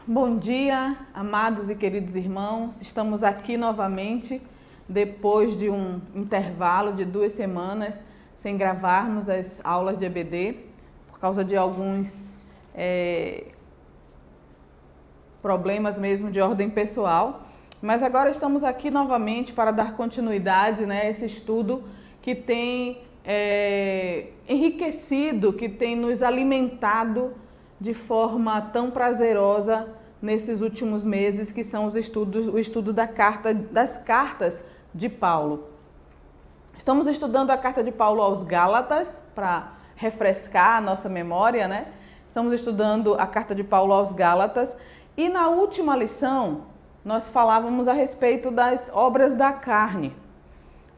Bom dia, amados e queridos irmãos. Estamos aqui novamente depois de um intervalo de 2 semanas sem gravarmos as aulas de EBD por causa de alguns problemas mesmo de ordem pessoal. Mas agora estamos aqui novamente para dar continuidade a esse estudo que tem enriquecido, que tem nos alimentado de forma tão prazerosa nesses últimos meses, que são o estudo das cartas de Paulo. Estamos estudando a carta de Paulo aos Gálatas, para refrescar a nossa memória, Estamos estudando a carta de Paulo aos Gálatas e na última lição nós falávamos a respeito das obras da carne.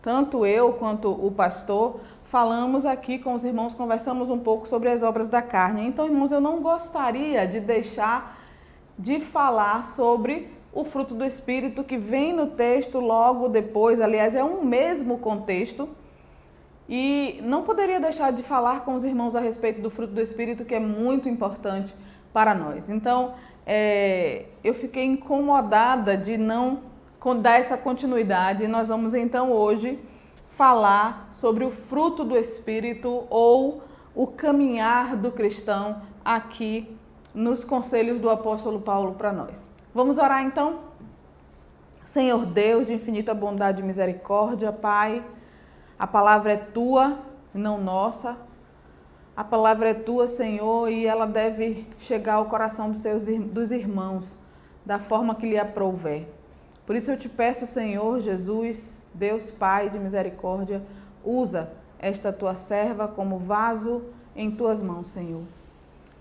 Tanto eu quanto o pastor falamos aqui com os irmãos, conversamos um pouco sobre as obras da carne. Então, irmãos, eu não gostaria de deixar de falar sobre o fruto do Espírito que vem no texto logo depois, aliás, é um mesmo contexto. E não poderia deixar de falar com os irmãos a respeito do fruto do Espírito, que é muito importante para nós. Então, eu fiquei incomodada de não dar essa continuidade. E nós vamos então hoje falar sobre o fruto do Espírito ou o caminhar do cristão aqui nos conselhos do apóstolo Paulo para nós. Vamos orar então? Senhor Deus de infinita bondade e misericórdia, Pai, a palavra é tua, não nossa. A palavra é tua, Senhor, e ela deve chegar ao coração dos irmãos da forma que lhe aprouver. Por isso eu te peço, Senhor Jesus, Deus Pai de misericórdia, usa esta tua serva como vaso em tuas mãos, Senhor.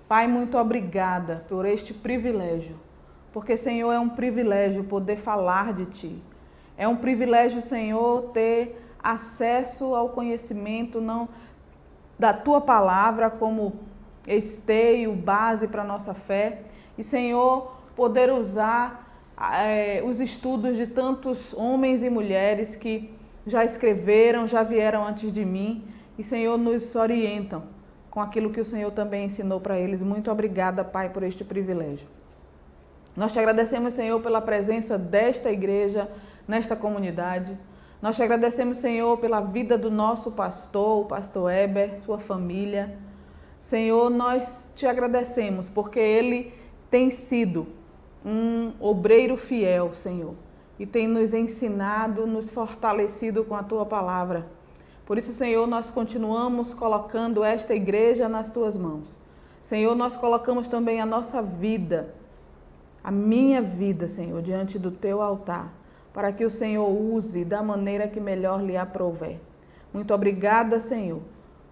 Pai, muito obrigada por este privilégio, porque, Senhor, é um privilégio poder falar de Ti. É um privilégio, Senhor, ter acesso ao conhecimento da Tua palavra como esteio, base para a nossa fé. E, Senhor, poder usar os estudos de tantos homens e mulheres que já escreveram, já vieram antes de mim e, Senhor, nos orientam com aquilo que o Senhor também ensinou para eles. Muito obrigada, Pai, por este privilégio. Nós te agradecemos, Senhor, pela presença desta igreja, nesta comunidade. Nós te agradecemos, Senhor, pela vida do nosso pastor, o pastor Heber, sua família. Senhor, nós te agradecemos porque ele tem sido um obreiro fiel, Senhor, e tem nos ensinado, nos fortalecido com a Tua palavra. Por isso, Senhor, nós continuamos colocando esta igreja nas Tuas mãos. Senhor, nós colocamos também a nossa vida, a minha vida, Senhor, diante do Teu altar, para que o Senhor use da maneira que melhor lhe aprouver. Muito obrigada, Senhor,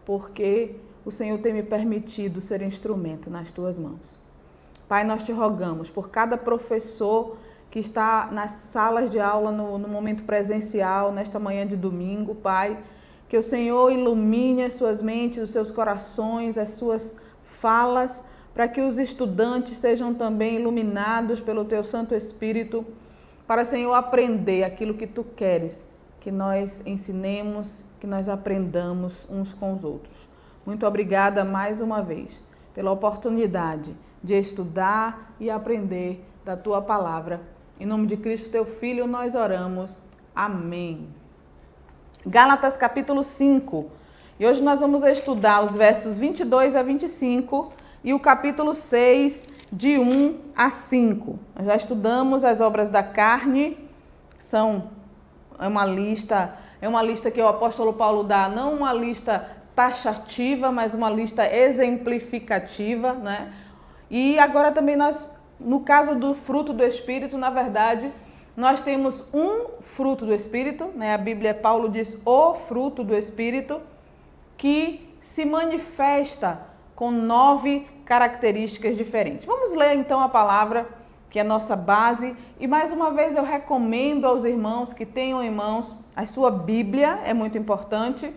porque o Senhor tem me permitido ser instrumento nas Tuas mãos. Pai, nós te rogamos por cada professor que está nas salas de aula no momento presencial, nesta manhã de domingo, Pai, que o Senhor ilumine as suas mentes, os seus corações, as suas falas, para que os estudantes sejam também iluminados pelo Teu Santo Espírito, para, Senhor, aprender aquilo que Tu queres, que nós ensinemos, que nós aprendamos uns com os outros. Muito obrigada mais uma vez pela oportunidade de estudar e aprender da Tua palavra. Em nome de Cristo, Teu Filho, nós oramos. Amém. Gálatas capítulo 5. E hoje nós vamos estudar os versos 22 a 25 e o capítulo 6, de 1 a 5. Nós já estudamos as obras da carne, é uma lista que o apóstolo Paulo dá, não uma lista taxativa, mas uma lista exemplificativa, E agora também nós, no caso do fruto do Espírito, na verdade, nós temos um fruto do Espírito, A Bíblia, Paulo diz o fruto do Espírito, que se manifesta com 9 características diferentes. Vamos ler então a palavra, que é a nossa base, e mais uma vez eu recomendo aos irmãos que tenham em mãos a sua Bíblia, é muito importante,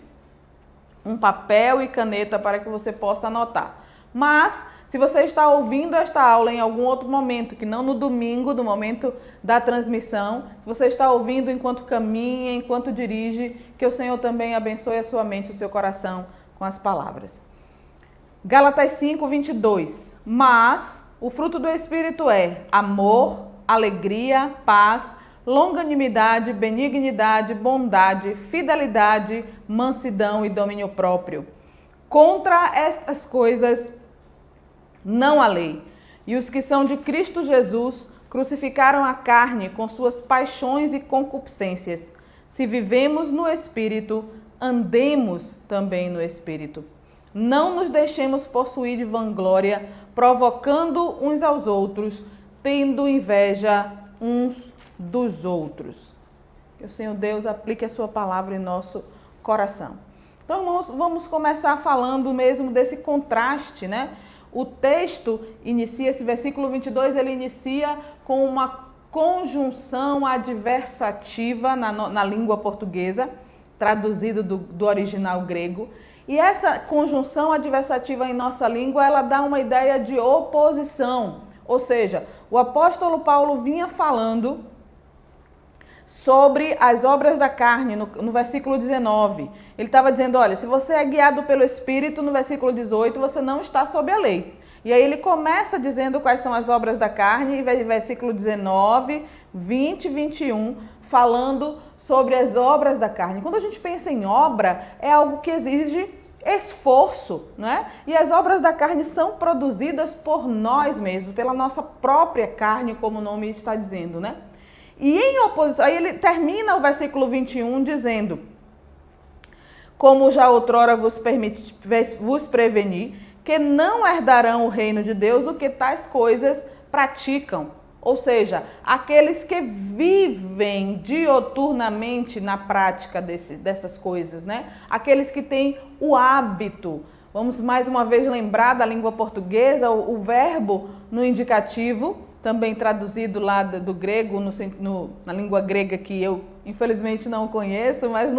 um papel e caneta para que você possa anotar. Mas, se você está ouvindo esta aula em algum outro momento, que não no domingo, no momento da transmissão, se você está ouvindo enquanto caminha, enquanto dirige, que o Senhor também abençoe a sua mente e o seu coração com as palavras. Gálatas 5, 22. Mas o fruto do Espírito é amor, alegria, paz, longanimidade, benignidade, bondade, fidelidade, mansidão e domínio próprio. Contra estas coisas não há lei. E os que são de Cristo Jesus crucificaram a carne com suas paixões e concupiscências. Se vivemos no Espírito, andemos também no Espírito. Não nos deixemos possuir de vanglória, provocando uns aos outros, tendo inveja uns dos outros. Que o Senhor Deus aplique a sua palavra em nosso coração. Então, irmãos, vamos começar falando mesmo desse contraste, né? O texto inicia, esse versículo 22, ele inicia com uma conjunção adversativa na língua portuguesa, traduzido do original grego. E essa conjunção adversativa em nossa língua, ela dá uma ideia de oposição. Ou seja, o apóstolo Paulo vinha falando sobre as obras da carne, no versículo 19. Ele estava dizendo, olha, se você é guiado pelo Espírito, no versículo 18, você não está sob a lei. E aí ele começa dizendo quais são as obras da carne, e versículo 19, 20 e 21, falando sobre as obras da carne. Quando a gente pensa em obra, é algo que exige esforço, né? E as obras da carne são produzidas por nós mesmos, pela nossa própria carne, como o nome está dizendo, né? E em oposição, aí ele termina o versículo 21 dizendo, como já outrora vos preveni, que não herdarão o reino de Deus o que tais coisas praticam. Ou seja, aqueles que vivem dioturnamente na prática dessas coisas, né? Aqueles que têm o hábito. Vamos mais uma vez lembrar da língua portuguesa, o verbo no indicativo, também traduzido lá do grego, na língua grega que eu infelizmente não conheço, mas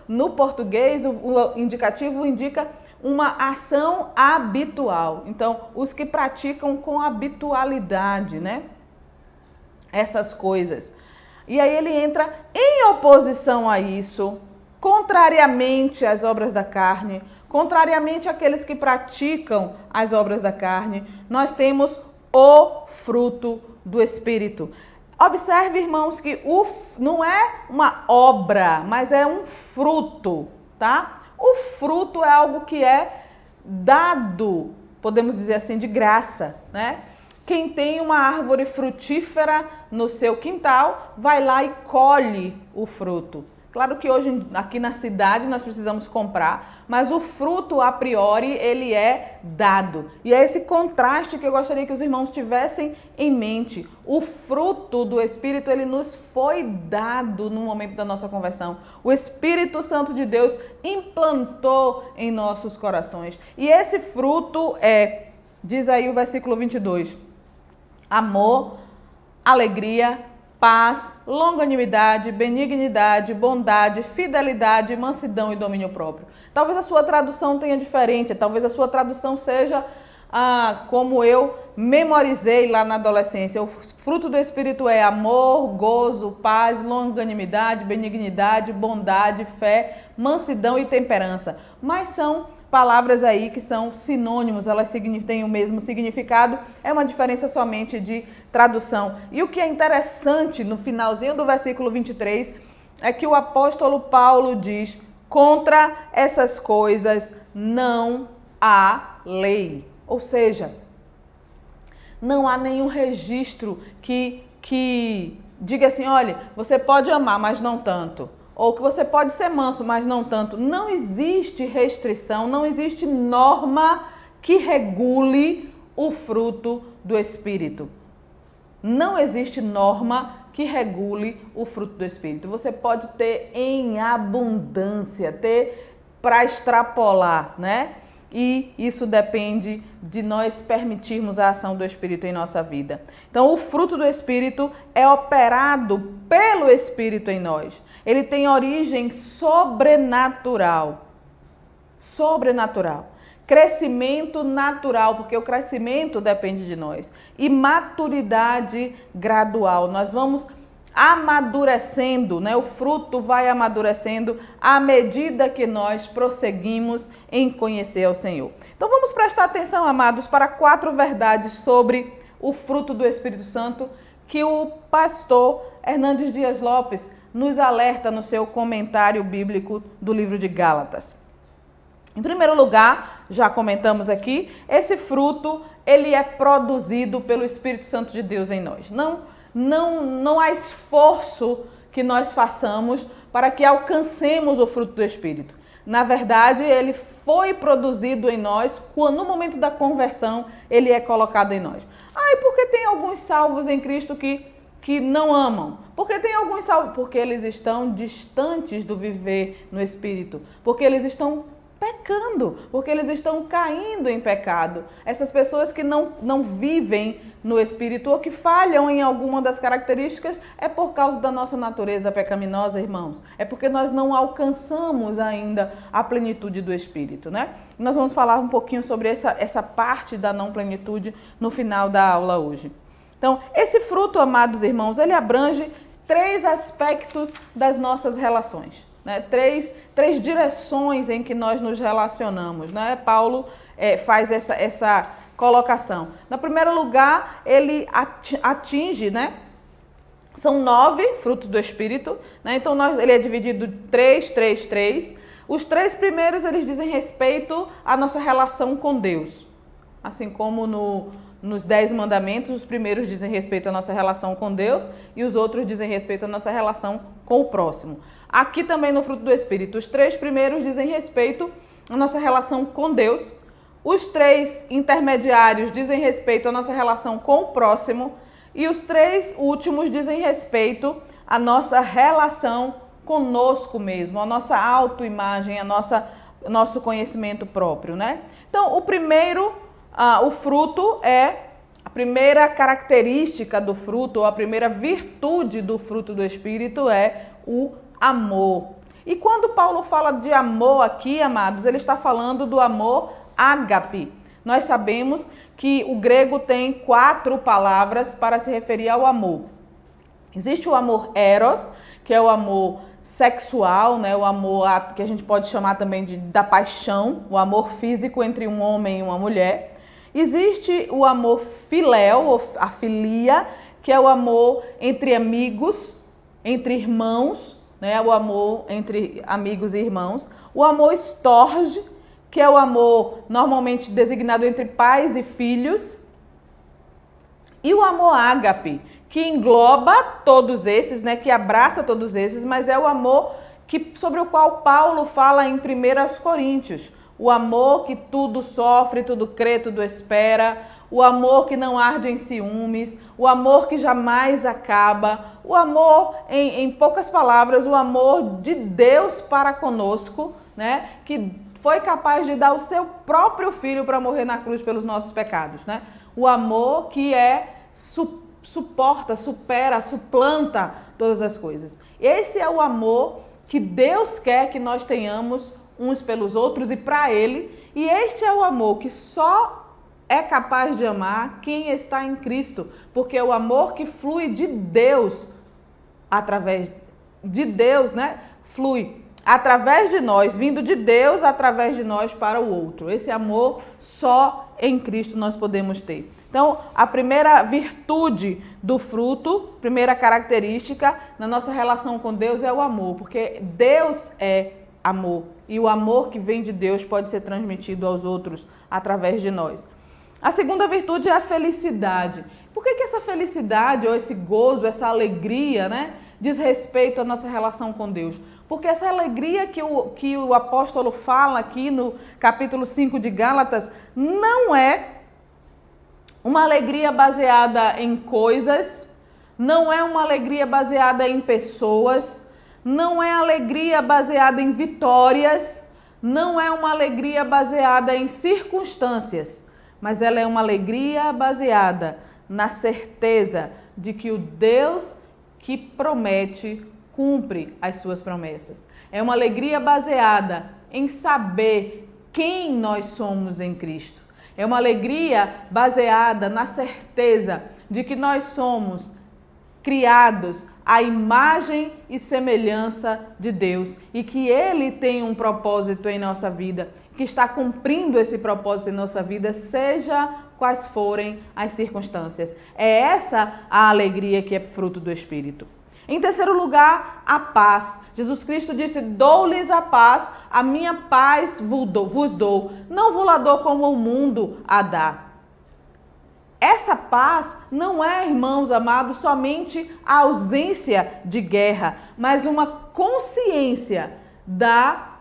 no português o indicativo indica uma ação habitual. Então, os que praticam com habitualidade, né? Essas coisas. E aí ele entra em oposição a isso, contrariamente às obras da carne, contrariamente àqueles que praticam as obras da carne, nós temos o fruto do Espírito. Observe, irmãos, que não é uma obra, mas é um fruto, tá? O fruto é algo que é dado, podemos dizer assim, de graça, né? Quem tem uma árvore frutífera no seu quintal, vai lá e colhe o fruto. Claro que hoje aqui na cidade nós precisamos comprar, mas o fruto a priori ele é dado. E é esse contraste que eu gostaria que os irmãos tivessem em mente. O fruto do Espírito ele nos foi dado no momento da nossa conversão. O Espírito Santo de Deus implantou em nossos corações. E esse fruto é, diz aí o versículo 22, amor, alegria, paz, longanimidade, benignidade, bondade, fidelidade, mansidão e domínio próprio. Talvez a sua tradução tenha diferente, talvez a sua tradução seja como eu memorizei lá na adolescência. O fruto do Espírito é amor, gozo, paz, longanimidade, benignidade, bondade, fé, mansidão e temperança. Mas são palavras aí que são sinônimos, elas têm o mesmo significado, é uma diferença somente de tradução. E o que é interessante no finalzinho do versículo 23 é que o apóstolo Paulo diz, contra essas coisas não há lei. Ou seja, não há nenhum registro que diga assim, olha, você pode amar, mas não tanto. Ou que você pode ser manso, mas não tanto. Não existe restrição, não existe norma que regule o fruto do Espírito. Não existe norma que regule o fruto do Espírito. Você pode ter em abundância, ter para extrapolar, né? E isso depende de nós permitirmos a ação do Espírito em nossa vida. Então, o fruto do Espírito é operado pelo Espírito em nós. Ele tem origem sobrenatural. Sobrenatural. Crescimento natural, porque o crescimento depende de nós. E maturidade gradual. Nós vamos amadurecendo, né? O fruto vai amadurecendo à medida que nós prosseguimos em conhecer ao Senhor. Então vamos prestar atenção, amados, para 4 verdades sobre o fruto do Espírito Santo que o pastor Hernandes Dias Lopes nos alerta no seu comentário bíblico do livro de Gálatas. Em primeiro lugar, já comentamos aqui, esse fruto ele é produzido pelo Espírito Santo de Deus em nós. Não há esforço que nós façamos para que alcancemos o fruto do Espírito. Na verdade, ele foi produzido em nós quando no momento da conversão ele é colocado em nós. E por que tem alguns salvos em Cristo que não amam? Porque tem alguns salvos? Porque eles estão distantes do viver no Espírito. Porque eles estão pecando, porque eles estão caindo em pecado. Essas pessoas que não vivem no Espírito ou que falham em alguma das características é por causa da nossa natureza pecaminosa, irmãos. É porque nós não alcançamos ainda a plenitude do Espírito, né? Nós vamos falar um pouquinho sobre essa parte da não plenitude no final da aula hoje. Então, esse fruto, amados irmãos, ele abrange 3 aspectos das nossas relações. Né? Três direções em que nós nos relacionamos. Né? Paulo faz essa colocação. No primeiro lugar, ele atinge, né? São 9 frutos do Espírito. Né? Então, ele é dividido 3. Os 3 primeiros, eles dizem respeito à nossa relação com Deus. Assim como nos 10 mandamentos, os primeiros dizem respeito à nossa relação com Deus e os outros dizem respeito à nossa relação com o próximo. Aqui também no fruto do Espírito, os 3 primeiros dizem respeito à nossa relação com Deus, os 3 intermediários dizem respeito à nossa relação com o próximo e os 3 últimos dizem respeito à nossa relação conosco mesmo, à nossa autoimagem, nosso conhecimento próprio, né? Então, o fruto é a primeira característica do fruto, ou a primeira virtude do fruto do Espírito é o amor. E quando Paulo fala de amor aqui, amados, ele está falando do amor ágape. Nós sabemos que o grego tem 4 palavras para se referir ao amor. Existe o amor eros, que é o amor sexual, né? O amor que a gente pode chamar também da paixão, o amor físico entre um homem e uma mulher. Existe o amor filéu, ou a filia, que é o amor entre amigos, entre irmãos, né? O amor entre amigos e irmãos. O amor storge, que é o amor normalmente designado entre pais e filhos. E o amor ágape, que engloba todos esses, né? Que abraça todos esses, mas é o amor sobre o qual Paulo fala em 1 Coríntios. O amor que tudo sofre, tudo crê, tudo espera. O amor que não arde em ciúmes. O amor que jamais acaba. O amor, em poucas palavras, o amor de Deus para conosco, né? Que foi capaz de dar o seu próprio filho para morrer na cruz pelos nossos pecados, né? O amor que suporta, supera, suplanta todas as coisas. Esse é o amor que Deus quer que nós tenhamos uns pelos outros e para Ele. E este é o amor que só é capaz de amar quem está em Cristo, porque é o amor que flui de Deus, através de Deus, né? Flui através de nós, vindo de Deus através de nós para o outro. Esse amor só em Cristo nós podemos ter. Então, a primeira virtude do fruto, primeira característica na nossa relação com Deus é o amor, porque Deus é amor e o amor que vem de Deus pode ser transmitido aos outros através de nós. A segunda virtude é a felicidade. Por que essa felicidade ou esse gozo, essa alegria, né, diz respeito à nossa relação com Deus? Porque essa alegria que o apóstolo fala aqui no capítulo 5 de Gálatas não é uma alegria baseada em coisas, não é uma alegria baseada em pessoas, não é alegria baseada em vitórias, não é uma alegria baseada em circunstâncias, mas ela é uma alegria baseada na certeza de que o Deus que promete cumpre as suas promessas. É uma alegria baseada em saber quem nós somos em Cristo. É uma alegria baseada na certeza de que nós somos criados à imagem e semelhança de Deus e que Ele tem um propósito em nossa vida, que está cumprindo esse propósito em nossa vida, seja quais forem as circunstâncias. É essa a alegria que é fruto do Espírito. Em terceiro lugar, a paz. Jesus Cristo disse: dou-lhes a paz, a minha paz vos dou. Não vos la dou como o mundo a dá. Essa paz não é, irmãos amados, somente a ausência de guerra, mas uma consciência da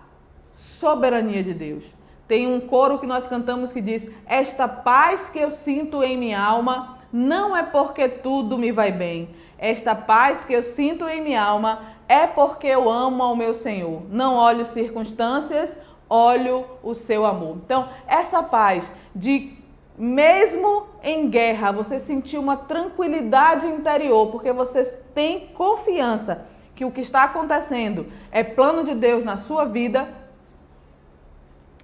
soberania de Deus. Tem um coro que nós cantamos que diz: esta paz que eu sinto em minha alma não é porque tudo me vai bem. Esta paz que eu sinto em minha alma é porque eu amo ao meu Senhor. Não olho circunstâncias, olho o seu amor. Então, essa paz de mesmo em guerra, você sentir uma tranquilidade interior, porque você tem confiança que o que está acontecendo é plano de Deus na sua vida.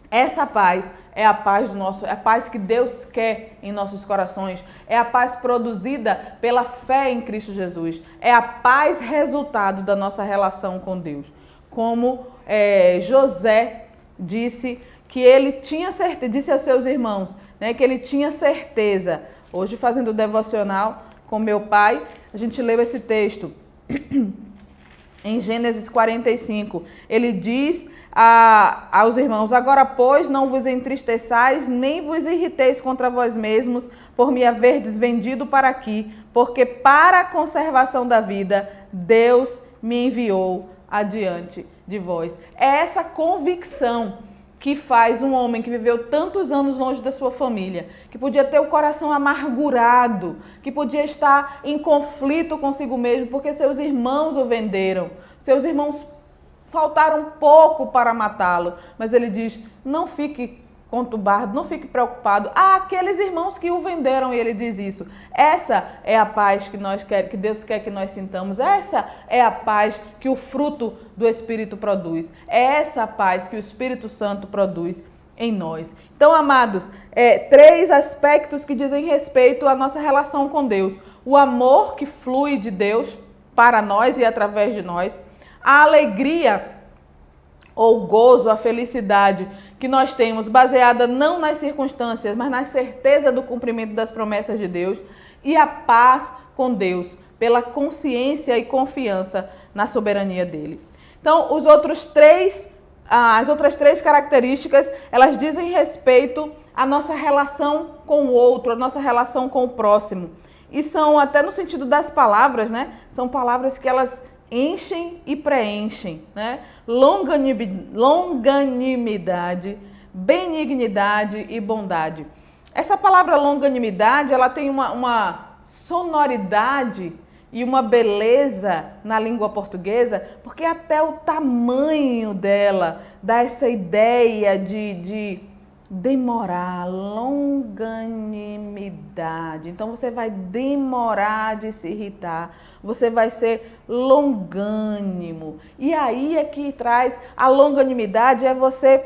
Essa paz é a paz é a paz que Deus quer em nossos corações, é a paz produzida pela fé em Cristo Jesus, é a paz resultado da nossa relação com Deus. Como José disse que ele tinha certeza, disse aos seus irmãos, né, que ele tinha certeza. Hoje, fazendo o devocional com meu pai, a gente leu esse texto em Gênesis 45. Ele diz aos irmãos: agora, pois, não vos entristeçais, nem vos irriteis contra vós mesmos, por me haverdes vendido para aqui, porque para a conservação da vida, Deus me enviou adiante de vós. É essa convicção que faz um homem que viveu tantos anos longe da sua família, que podia ter o coração amargurado, que podia estar em conflito consigo mesmo, porque seus irmãos o venderam, seus irmãos faltaram pouco para matá-lo, mas ele diz: não fique conturbado, não fique preocupado. Há aqueles irmãos que o venderam, e ele diz isso. Essa é a paz que Deus quer que nós sintamos. Essa é a paz que o fruto do Espírito produz. É essa a paz que o Espírito Santo produz em nós. Então, amados, três aspectos que dizem respeito à nossa relação com Deus: o amor que flui de Deus para nós e através de nós, a alegria ou gozo, a felicidade que nós temos baseada não nas circunstâncias, mas na certeza do cumprimento das promessas de Deus, e a paz com Deus, pela consciência e confiança na soberania dele. Então, as outras três características, elas dizem respeito à nossa relação com o outro, à nossa relação com o próximo. E são, até no sentido das palavras, né? São palavras que elas enchem e preenchem, né? Longanimidade, benignidade e bondade. Essa palavra longanimidade, ela tem uma sonoridade e uma beleza na língua portuguesa, porque até o tamanho dela dá essa ideia de demorar, longanimidade. Então você vai demorar de se irritar, você vai ser longânimo. E aí é que traz a longanimidade, é você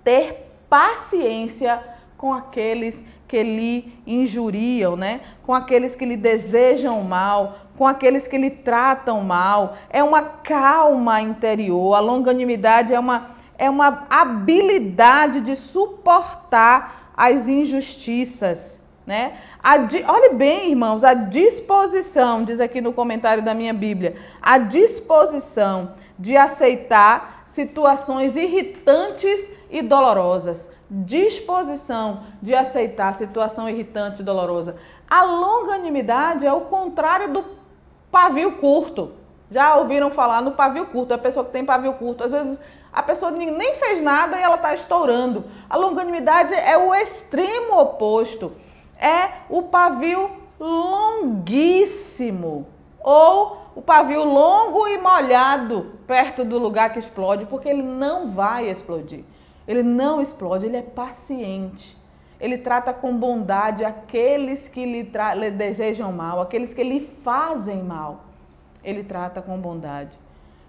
ter paciência com aqueles que lhe injuriam, né? Com aqueles que lhe desejam mal, com aqueles que lhe tratam mal. É uma calma interior. A longanimidade é uma habilidade de suportar as injustiças, né? Olhe bem, irmãos, a disposição, diz aqui no comentário da minha Bíblia, a disposição de aceitar situações irritantes e dolorosas. Disposição de aceitar situação irritante e dolorosa. A longanimidade é o contrário do pavio curto. Já ouviram falar no pavio curto? A pessoa que tem pavio curto, às vezes a pessoa nem fez nada e ela está estourando. A longanimidade é o extremo oposto. É o pavio longuíssimo, ou o pavio longo e molhado perto do lugar que explode, porque ele não vai explodir. Ele não explode, ele é paciente. Ele trata com bondade aqueles que lhe desejam mal, aqueles que lhe fazem mal. Ele trata com bondade.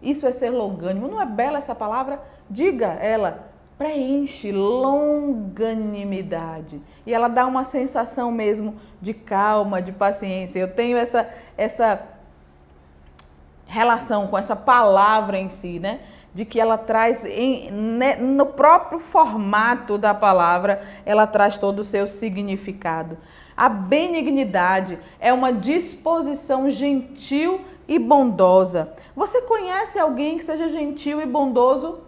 Isso é ser longânimo. Não é bela essa palavra? Diga ela. Preenche, longanimidade. E ela dá uma sensação mesmo de calma, de paciência. Eu tenho essa relação com essa palavra em si, né? de que ela traz, no próprio formato da palavra, ela traz todo o seu significado. A benignidade é uma disposição gentil e bondosa. Você conhece alguém que seja gentil e bondoso?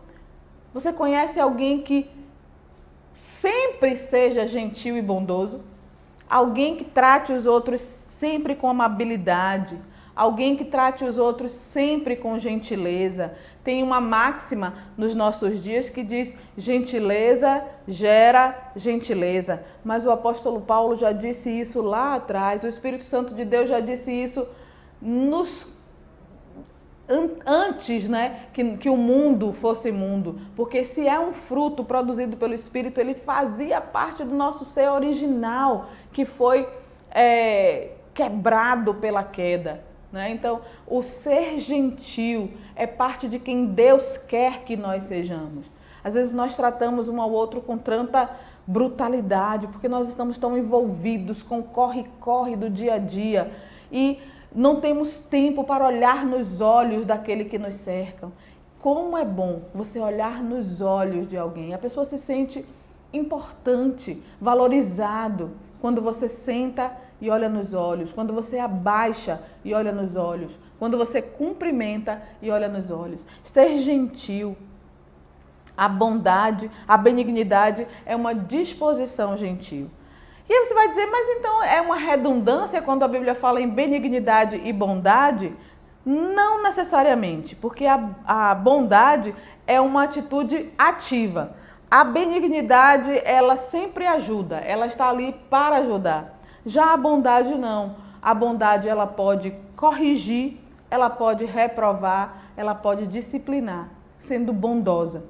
Você conhece alguém que sempre seja gentil e bondoso? Alguém que trate os outros sempre com amabilidade? Alguém que trate os outros sempre com gentileza? Tem uma máxima nos nossos dias que diz: gentileza gera gentileza. Mas o apóstolo Paulo já disse isso lá atrás, o Espírito Santo de Deus já disse isso antes, né, que o mundo fosse mundo. Porque se é um fruto produzido pelo Espírito, ele fazia parte do nosso ser original, que foi quebrado pela queda. Né? Então, o ser gentil é parte de quem Deus quer que nós sejamos. Às vezes nós tratamos um ao outro com tanta brutalidade, porque nós estamos tão envolvidos com o corre-corre do dia a dia e não temos tempo para olhar nos olhos daquele que nos cercam. Como é bom você olhar nos olhos de alguém. A pessoa se sente importante, valorizado, quando você senta e olha nos olhos, quando você abaixa e olha nos olhos, quando você cumprimenta e olha nos olhos. Ser gentil, a bondade, a benignidade é uma disposição gentil. E aí você vai dizer, mas então é uma redundância quando a Bíblia fala em benignidade e bondade? Não necessariamente, porque a bondade é uma atitude ativa. A benignidade, ela sempre ajuda, ela está ali para ajudar. Já a bondade não. A bondade, ela pode corrigir, ela pode reprovar, ela pode disciplinar, sendo bondosa.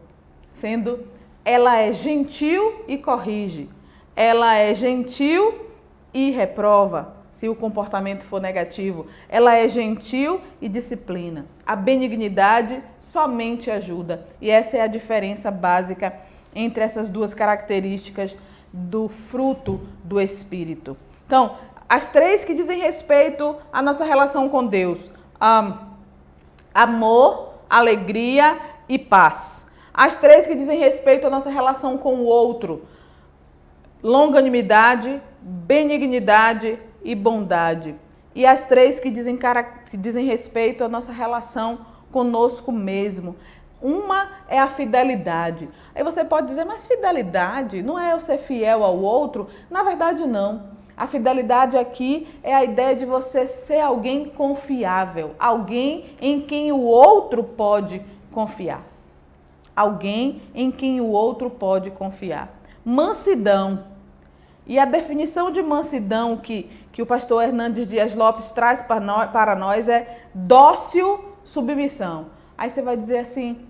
Ela é gentil e corrige. Ela é gentil e reprova, se o comportamento for negativo. Ela é gentil e disciplina. A benignidade somente ajuda. E essa é a diferença básica entre essas duas características do fruto do Espírito. Então, as três que dizem respeito à nossa relação com Deus: amor, alegria e paz. As três que dizem respeito à nossa relação com o outro: longanimidade, benignidade e bondade. E as três que dizem respeito à nossa relação conosco mesmo. Uma é a fidelidade. Aí você pode dizer, mas fidelidade não é eu ser fiel ao outro? Na verdade, não. A fidelidade aqui é a ideia de você ser alguém confiável, alguém em quem o outro pode confiar. Alguém em quem o outro pode confiar. Mansidão. E a definição de mansidão que o pastor Hernandes Dias Lopes traz para nós é dócil submissão. Aí você vai dizer assim,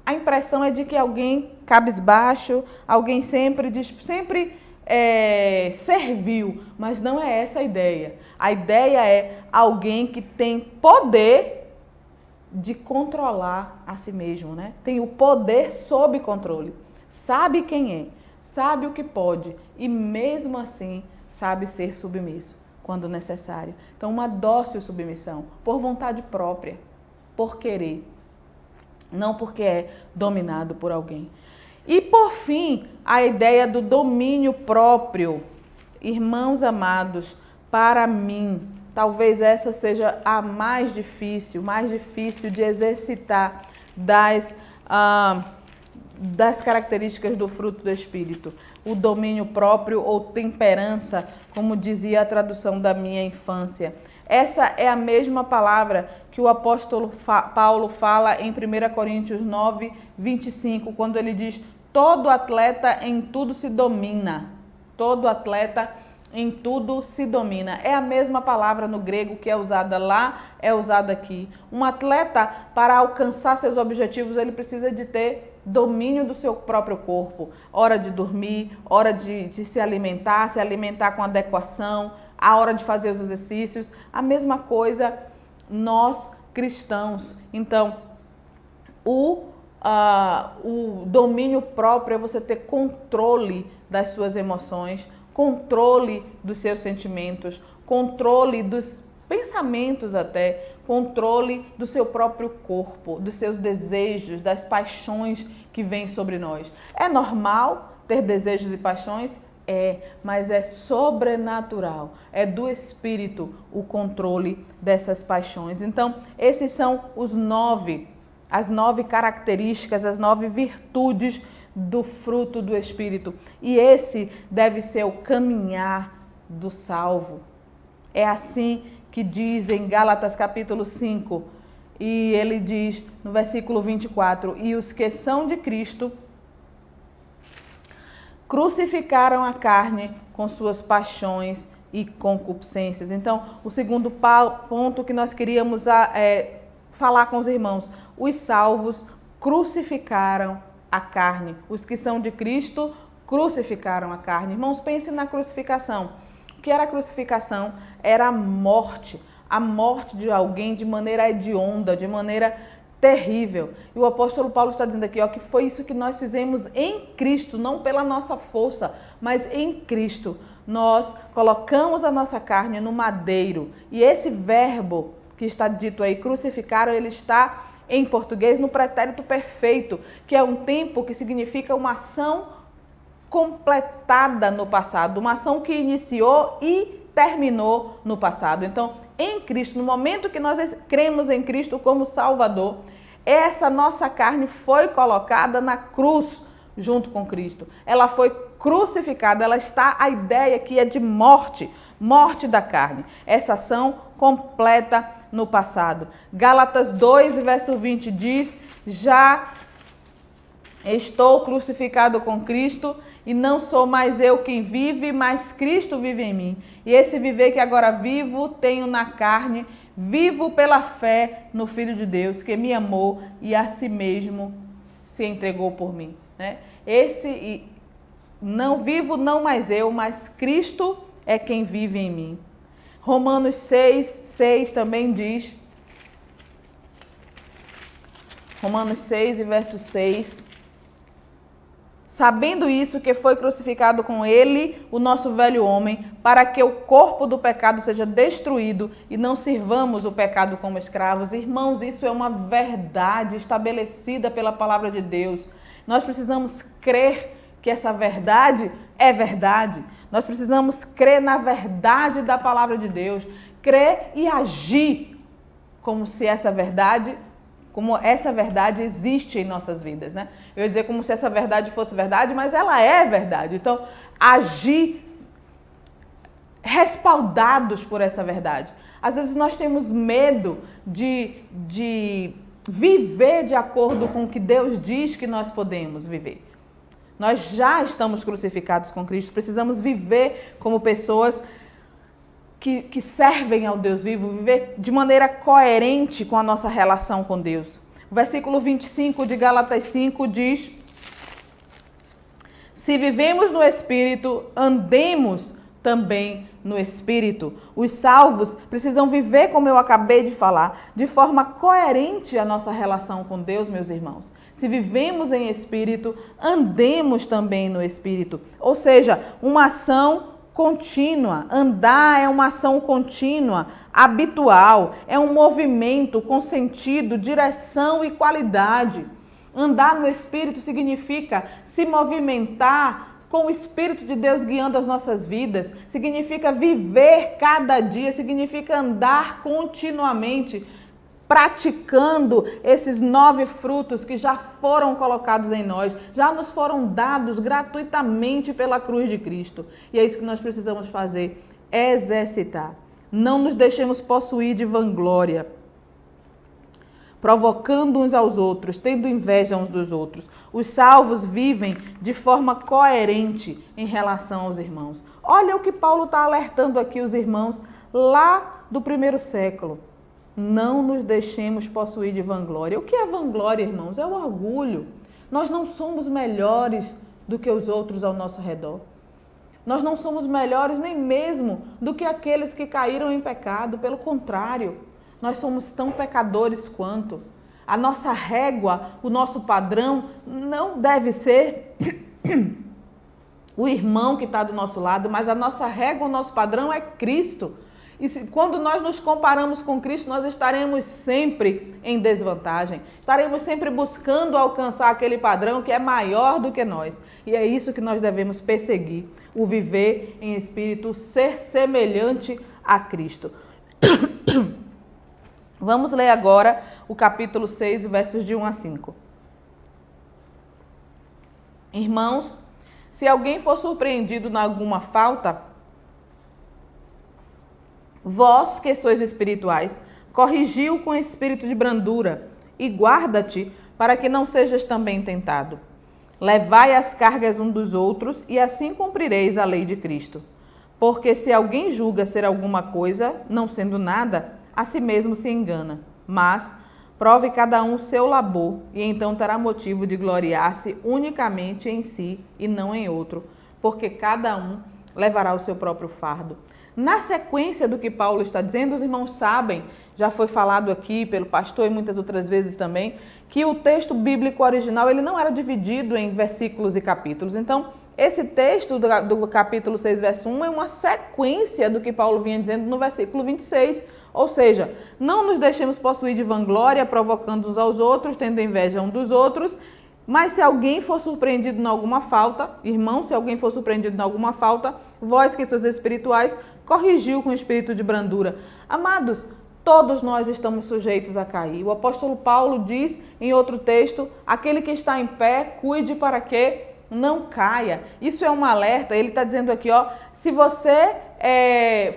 a impressão é de que alguém cabisbaixo, alguém sempre servil, mas não é essa a ideia. A ideia é alguém que tem poder de controlar a si mesmo, né? Tem o poder sob controle, sabe quem é, sabe o que pode e mesmo assim sabe ser submisso quando necessário. Então, uma dócil submissão, por vontade própria, por querer, não porque é dominado por alguém. E por fim, a ideia do domínio próprio. Irmãos amados, para mim, talvez essa seja a mais difícil de exercitar das características do fruto do Espírito. O domínio próprio ou temperança, como dizia a tradução da minha infância. Essa é a mesma palavra que o apóstolo Paulo fala em 1 Coríntios 9, 25, quando ele diz: todo atleta em tudo se domina. Todo atleta em tudo se domina. É a mesma palavra no grego que é usada lá, é usada aqui. Um atleta, para alcançar seus objetivos, ele precisa de ter domínio do seu próprio corpo. Hora de dormir, hora de se alimentar com adequação, a hora de fazer os exercícios. A mesma coisa nós cristãos. Então, o domínio próprio é você ter controle das suas emoções, controle dos seus sentimentos, controle dos pensamentos até, controle do seu próprio corpo, dos seus desejos, das paixões que vêm sobre nós. É normal ter desejos e paixões? Mas é sobrenatural, é do Espírito o controle dessas paixões. Então, esses são as 9 características, as 9 virtudes do fruto do Espírito. E esse deve ser o caminhar do salvo. É assim que diz em Gálatas capítulo 5, e ele diz no versículo 24, e os que são de Cristo crucificaram a carne com suas paixões e concupiscências. Então, o segundo ponto que nós queríamos falar com os irmãos, os salvos crucificaram a carne. Os que são de Cristo crucificaram a carne. Irmãos, pensem na crucificação. O que era a crucificação? Era a morte de alguém de maneira hedionda, de maneira terrível. E o apóstolo Paulo está dizendo aqui, que foi isso que nós fizemos em Cristo, não pela nossa força, mas em Cristo. Nós colocamos a nossa carne no madeiro. E esse verbo que está dito aí, crucificaram, ele está em português no pretérito perfeito, que é um tempo que significa uma ação completada no passado, uma ação que iniciou e terminou no passado. Então, em Cristo, no momento que nós cremos em Cristo como Salvador, essa nossa carne foi colocada na cruz junto com Cristo. Ela foi crucificada, a ideia aqui é de morte da carne. Essa ação completa no passado. Gálatas 2, verso 20 diz, já estou crucificado com Cristo e não sou mais eu quem vive, mas Cristo vive em mim. E esse viver que agora vivo, tenho na carne, vivo pela fé no Filho de Deus, que me amou e a si mesmo se entregou por mim. Né? Não vivo, não mais eu, mas Cristo é quem vive em mim. Romanos 6 também diz, Romanos 6 e verso 6, sabendo isso, que foi crucificado com ele o nosso velho homem, para que o corpo do pecado seja destruído e não sirvamos o pecado como escravos. Irmãos, isso é uma verdade estabelecida pela palavra de Deus. Nós precisamos crer que essa verdade é verdade. Nós precisamos crer na verdade da palavra de Deus, crer e agir como essa verdade existe em nossas vidas, né? Eu ia dizer como se essa verdade fosse verdade, mas ela é verdade. Então, agir respaldados por essa verdade. Às vezes nós temos medo de viver de acordo com o que Deus diz que nós podemos viver. Nós já estamos crucificados com Cristo, precisamos viver como pessoas que servem ao Deus vivo, viver de maneira coerente com a nossa relação com Deus. O versículo 25 de Gálatas 5 diz, se vivemos no Espírito, andemos também no Espírito. Os salvos precisam viver, como eu acabei de falar, de forma coerente a nossa relação com Deus, meus irmãos. Se vivemos em Espírito, andemos também no Espírito. Ou seja, uma ação contínua. Andar é uma ação contínua, habitual. É um movimento com sentido, direção e qualidade. Andar no Espírito significa se movimentar com o Espírito de Deus guiando as nossas vidas. Significa viver cada dia, significa andar continuamente, praticando esses 9 frutos que já foram colocados em nós, já nos foram dados gratuitamente pela cruz de Cristo. E é isso que nós precisamos fazer, exercitar. Não nos deixemos possuir de vanglória, provocando uns aos outros, tendo inveja uns dos outros. Os salvos vivem de forma coerente em relação aos irmãos. Olha o que Paulo está alertando aqui os irmãos lá do primeiro século. Não nos deixemos possuir de vanglória. O que é vanglória, irmãos? É o orgulho. Nós não somos melhores do que os outros ao nosso redor. Nós não somos melhores nem mesmo do que aqueles que caíram em pecado. Pelo contrário, nós somos tão pecadores quanto. A nossa régua, o nosso padrão não deve ser o irmão que está do nosso lado, mas a nossa régua, o nosso padrão é Cristo. E quando nós nos comparamos com Cristo, nós estaremos sempre em desvantagem. Estaremos sempre buscando alcançar aquele padrão que é maior do que nós. E é isso que nós devemos perseguir, o viver em espírito, ser semelhante a Cristo. Vamos ler agora o capítulo 6, versos de 1 a 5. Irmãos, se alguém for surpreendido em alguma falta, vós que sois espirituais, corrigi-o com espírito de brandura e guarda-te para que não sejas também tentado. Levai as cargas uns dos outros e assim cumprireis a lei de Cristo. Porque se alguém julga ser alguma coisa, não sendo nada, a si mesmo se engana. Mas prove cada um o seu labor e então terá motivo de gloriar-se unicamente em si e não em outro, porque cada um levará o seu próprio fardo. Na sequência do que Paulo está dizendo, os irmãos sabem, já foi falado aqui pelo pastor e muitas outras vezes também, que o texto bíblico original ele não era dividido em versículos e capítulos. Então, esse texto do capítulo 6, verso 1 é uma sequência do que Paulo vinha dizendo no versículo 26. Ou seja, não nos deixemos possuir de vanglória, provocando uns aos outros, tendo inveja uns dos outros. Mas se alguém for surpreendido em alguma falta, irmão, se alguém for surpreendido em alguma falta, vós que sois espirituais, corrigiu com espírito de brandura. Amados, todos nós estamos sujeitos a cair. O apóstolo Paulo diz em outro texto, aquele que está em pé, cuide para que não caia. Isso é um alerta, ele está dizendo aqui, ó, se você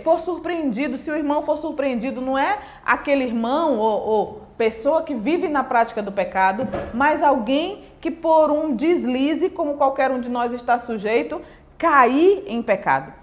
for surpreendido, se o irmão for surpreendido, não é aquele irmão ou pessoa que vive na prática do pecado, mas alguém que por um deslize, como qualquer um de nós está sujeito, cair em pecado.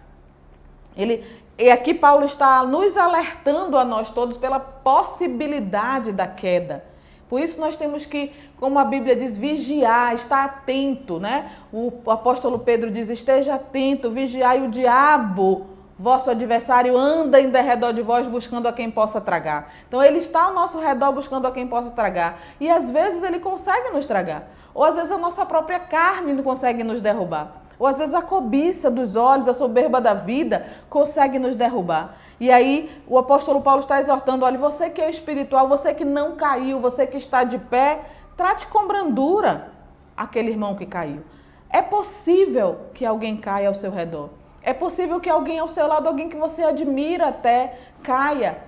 E aqui Paulo está nos alertando a nós todos pela possibilidade da queda. Por isso nós temos que, como a Bíblia diz, vigiar, estar atento, né? O apóstolo Pedro diz, esteja atento, vigiai o diabo, vosso adversário anda em derredor de vós buscando a quem possa tragar. Então ele está ao nosso redor buscando a quem possa tragar. E às vezes ele consegue nos tragar. Ou às vezes a nossa própria carne não consegue nos derrubar. Ou às vezes a cobiça dos olhos, a soberba da vida consegue nos derrubar. E aí o apóstolo Paulo está exortando, olha, você que é espiritual, você que não caiu, você que está de pé, trate com brandura aquele irmão que caiu. É possível que alguém caia ao seu redor. É possível que alguém ao seu lado, alguém que você admira até, caia.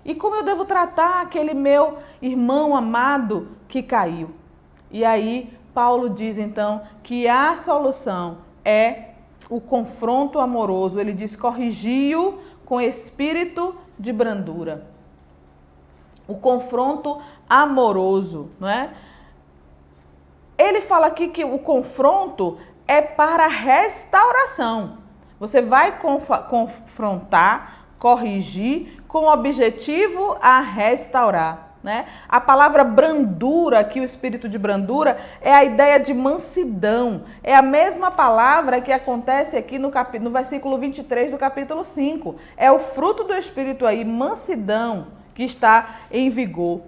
E como eu devo tratar aquele meu irmão amado que caiu? E aí Paulo diz então que a solução é o confronto amoroso. Ele diz, corrigi-o com espírito de brandura. O confronto amoroso, não é? Ele fala aqui que o confronto é para restauração. Você vai confrontar, corrigir, com o objetivo a restaurar, né? A palavra brandura, aqui o espírito de brandura, é a ideia de mansidão. É a mesma palavra que acontece aqui no versículo 23 do capítulo 5. É o fruto do espírito aí, mansidão, que está em vigor.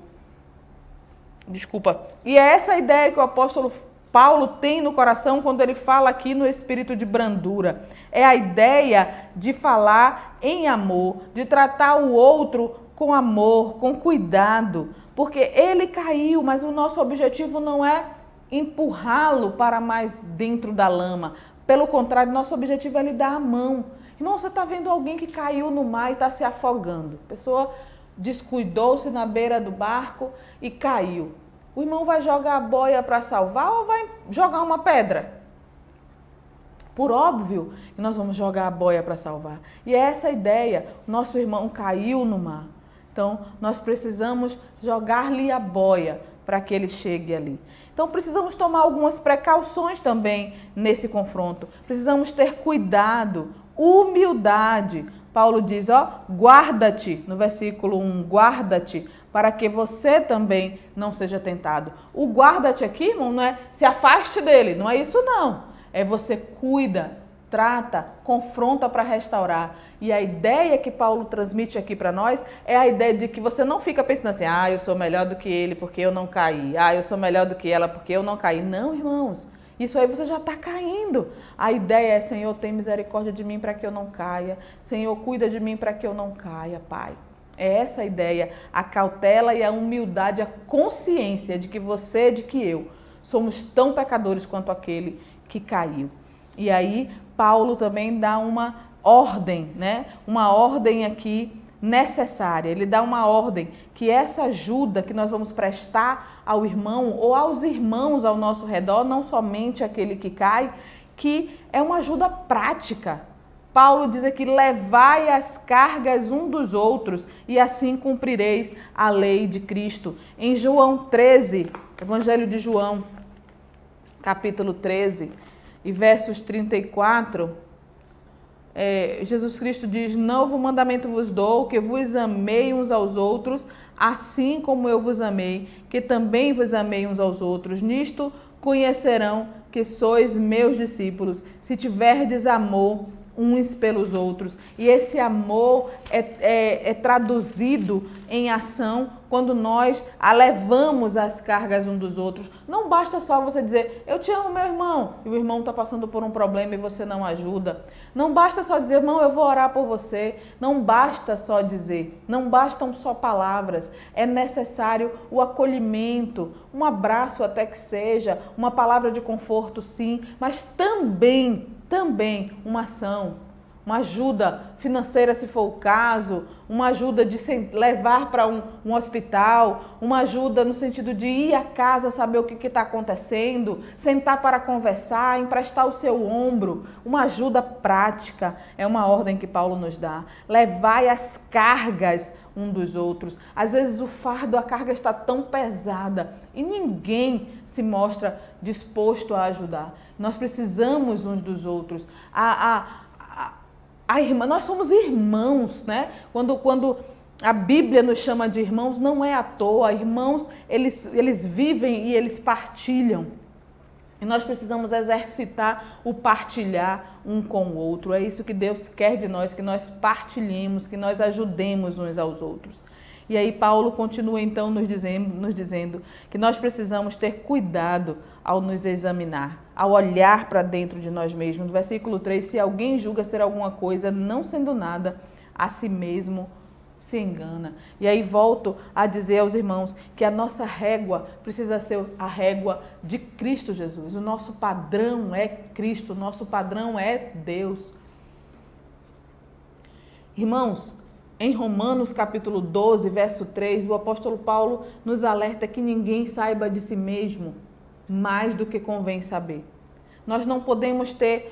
Desculpa. E é essa ideia que o apóstolo Paulo tem no coração quando ele fala aqui no espírito de brandura. É a ideia de falar em amor, de tratar o outro com amor, com cuidado, porque ele caiu, mas o nosso objetivo não é empurrá-lo para mais dentro da lama. Pelo contrário, nosso objetivo é lhe dar a mão. Irmão, você está vendo alguém que caiu no mar e está se afogando. A pessoa descuidou-se na beira do barco e caiu. O irmão vai jogar a boia para salvar ou vai jogar uma pedra? Por óbvio que nós vamos jogar a boia para salvar. E é essa a ideia. Nosso irmão caiu no mar. Então, nós precisamos jogar-lhe a boia para que ele chegue ali. Então, precisamos tomar algumas precauções também nesse confronto. Precisamos ter cuidado, humildade. Paulo diz, ó, guarda-te, no versículo 1, guarda-te, para que você também não seja tentado. O guarda-te aqui, irmão, não é se afaste dele, não é isso não. É você cuida, trata, confronta para restaurar. E a ideia que Paulo transmite aqui para nós é a ideia de que você não fica pensando assim, eu sou melhor do que ele porque eu não caí. Eu sou melhor do que ela porque eu não caí. Não, irmãos, Isso aí você já está caindo. A ideia é, Senhor, tem misericórdia de mim para que eu não caia. Senhor, cuida de mim para que eu não caia, Pai. É essa a ideia, a cautela e a humildade, a consciência de que você, de que eu, somos tão pecadores quanto aquele que caiu. E aí, Paulo também dá uma ordem, né? Uma ordem aqui necessária. Ele dá uma ordem que essa ajuda que nós vamos prestar ao irmão ou aos irmãos ao nosso redor, não somente aquele que cai, que é uma ajuda prática. Paulo diz aqui, levai as cargas um dos outros e assim cumprireis a lei de Cristo. Em João 13, Evangelho de João, capítulo 13, e versos 34, Jesus Cristo diz, novo mandamento vos dou, que vos amei uns aos outros, assim como eu vos amei, que também vos amei uns aos outros. Nisto conhecerão que sois meus discípulos, se tiverdes amor uns pelos outros. E esse amor é traduzido em ação quando nós levamos as cargas uns dos outros. Não basta só você dizer, eu te amo, meu irmão, e o irmão está passando por um problema e você não ajuda. Não basta só dizer, irmão, eu vou orar por você. Não basta só dizer, não bastam só palavras. É necessário o acolhimento, um abraço até que seja, uma palavra de conforto sim, mas também uma ação, uma ajuda financeira se for o caso, uma ajuda de levar para um hospital, uma ajuda no sentido de ir à casa saber o que está acontecendo, sentar para conversar, emprestar o seu ombro, uma ajuda prática, é uma ordem que Paulo nos dá. Levai as cargas um dos outros. Às vezes o fardo, a carga está tão pesada e ninguém se mostra disposto a ajudar. Nós precisamos uns dos outros. Nós somos irmãos, né? Quando a Bíblia nos chama de irmãos, não é à toa. Irmãos, eles vivem e eles partilham. E nós precisamos exercitar o partilhar um com o outro. É isso que Deus quer de nós, que nós partilhemos, que nós ajudemos uns aos outros. E aí Paulo continua então nos dizendo que nós precisamos ter cuidado ao nos examinar, ao olhar para dentro de nós mesmos. No versículo 3, se alguém julga ser alguma coisa, não sendo nada, a si mesmo se engana. E aí volto a dizer aos irmãos que a nossa régua precisa ser a régua de Cristo Jesus. O nosso padrão é Cristo, o nosso padrão é Deus. Irmãos, em Romanos capítulo 12, verso 3, o apóstolo Paulo nos alerta que ninguém saiba de si mesmo mais do que convém saber. Nós não podemos ter,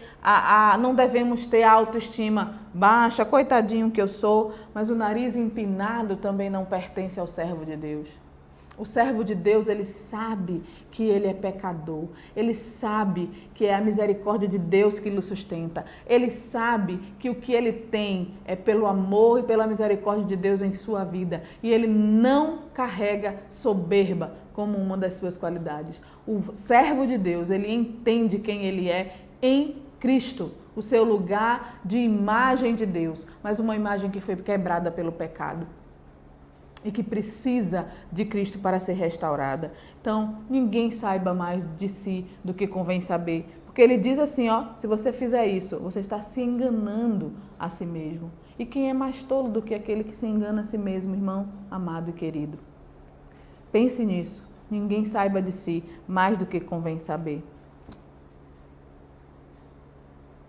não devemos ter a autoestima baixa, coitadinho que eu sou, mas o nariz empinado também não pertence ao servo de Deus. O servo de Deus, ele sabe que ele é pecador. Ele sabe que é a misericórdia de Deus que o sustenta. Ele sabe que o que ele tem é pelo amor e pela misericórdia de Deus em sua vida. E ele não carrega soberba como uma das suas qualidades. O servo de Deus, ele entende quem ele é em Cristo, o seu lugar de imagem de Deus, mas uma imagem que foi quebrada pelo pecado e que precisa de Cristo para ser restaurada. Então, ninguém saiba mais de si do que convém saber, porque ele diz assim, ó, se você fizer isso, você está se enganando a si mesmo. E quem é mais tolo do que aquele que se engana a si mesmo, irmão amado e querido? Pense nisso. Ninguém saiba de si mais do que convém saber.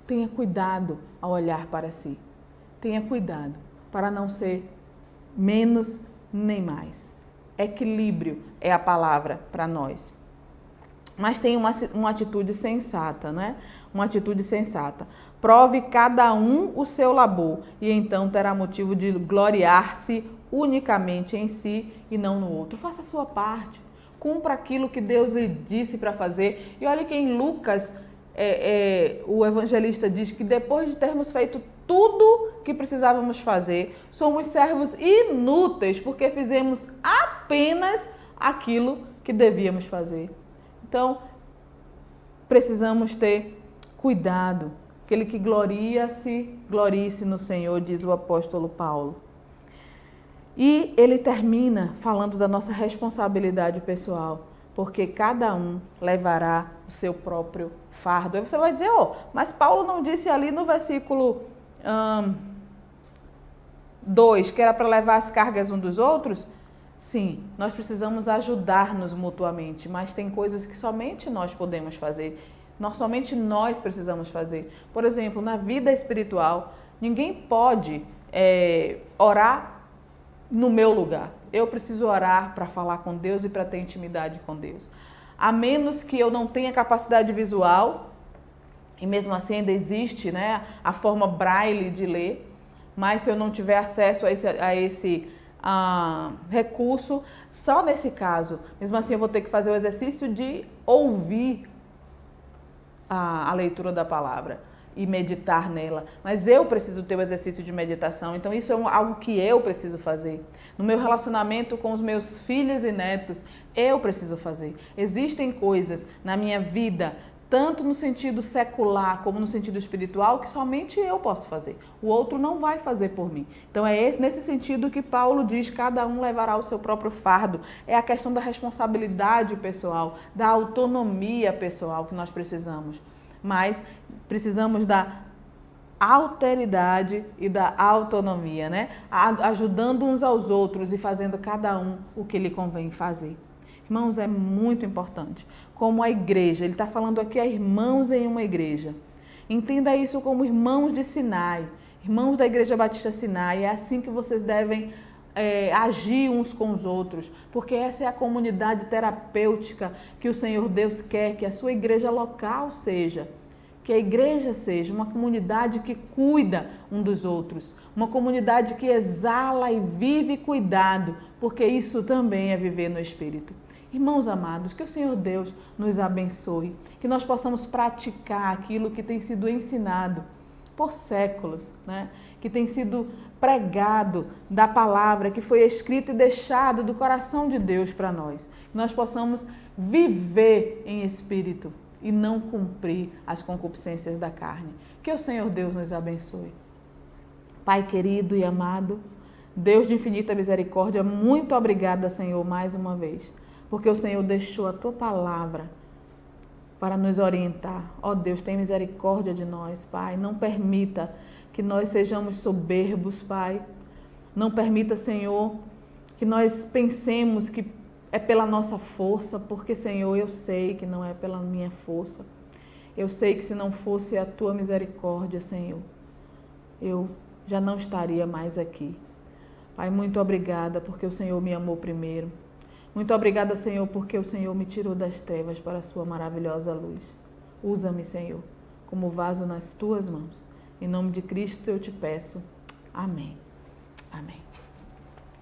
Tenha cuidado ao olhar para si. Tenha cuidado para não ser menos nem mais. Equilíbrio é a palavra para nós. Mas tem uma atitude sensata, né? Uma atitude sensata. Prove cada um o seu labor e então terá motivo de gloriar-se unicamente em si e não no outro. Faça a sua parte. Cumpra aquilo que Deus lhe disse para fazer. E olha que em Lucas, o evangelista diz que depois de termos feito tudo que precisávamos fazer, somos servos inúteis, porque fizemos apenas aquilo que devíamos fazer. Então, precisamos ter cuidado. Aquele que glorie-se no Senhor, diz o apóstolo Paulo. E ele termina falando da nossa responsabilidade pessoal, porque cada um levará o seu próprio fardo. Aí você vai dizer, mas Paulo não disse ali no versículo 2 que era para levar as cargas um dos outros? Sim, nós precisamos ajudar-nos mutuamente, mas tem coisas que somente nós podemos fazer, somente nós precisamos fazer. Por exemplo, na vida espiritual, ninguém pode orar no meu lugar. Eu preciso orar para falar com Deus e para ter intimidade com Deus. A menos que eu não tenha capacidade visual, e mesmo assim ainda existe, né, a forma braille de ler, mas se eu não tiver acesso a esse recurso, só nesse caso, mesmo assim eu vou ter que fazer o exercício de ouvir a leitura da palavra e meditar nela, mas eu preciso ter o exercício de meditação, então isso é algo que eu preciso fazer. No meu relacionamento com os meus filhos e netos, eu preciso fazer. Existem coisas na minha vida, tanto no sentido secular como no sentido espiritual, que somente eu posso fazer. O outro não vai fazer por mim. Então é nesse sentido que Paulo diz, cada um levará o seu próprio fardo. É a questão da responsabilidade pessoal, da autonomia pessoal que nós precisamos. Mas precisamos da alteridade e da autonomia, né? Ajudando uns aos outros e fazendo cada um o que lhe convém fazer. Irmãos, é muito importante. Como a igreja, ele está falando aqui a irmãos em uma igreja. Entenda isso como irmãos de Sinai, irmãos da Igreja Batista Sinai. É assim que vocês devem agir uns com os outros, porque essa é a comunidade terapêutica que o Senhor Deus quer que a sua igreja local seja. Que a igreja seja uma comunidade que cuida um dos outros, uma comunidade que exala e vive cuidado, porque isso também é viver no Espírito. Irmãos amados, que o Senhor Deus nos abençoe, que nós possamos praticar aquilo que tem sido ensinado por séculos, né? Que tem sido pregado da palavra, que foi escrito e deixado do coração de Deus para nós. Que nós possamos viver em Espírito e não cumprir as concupiscências da carne. Que o Senhor Deus nos abençoe. Pai querido e amado, Deus de infinita misericórdia, muito obrigada, Senhor, mais uma vez, porque o Senhor deixou a Tua palavra para nos orientar. Ó Deus, tem misericórdia de nós, Pai. Não permita que nós sejamos soberbos, Pai. Não permita, Senhor, que nós pensemos que é pela nossa força, porque, Senhor, eu sei que não é pela minha força. Eu sei que se não fosse a Tua misericórdia, Senhor, eu já não estaria mais aqui. Pai, muito obrigada porque o Senhor me amou primeiro. Muito obrigada, Senhor, porque o Senhor me tirou das trevas para a Sua maravilhosa luz. Usa-me, Senhor, como vaso nas Tuas mãos. Em nome de Cristo eu te peço. Amém. Amém.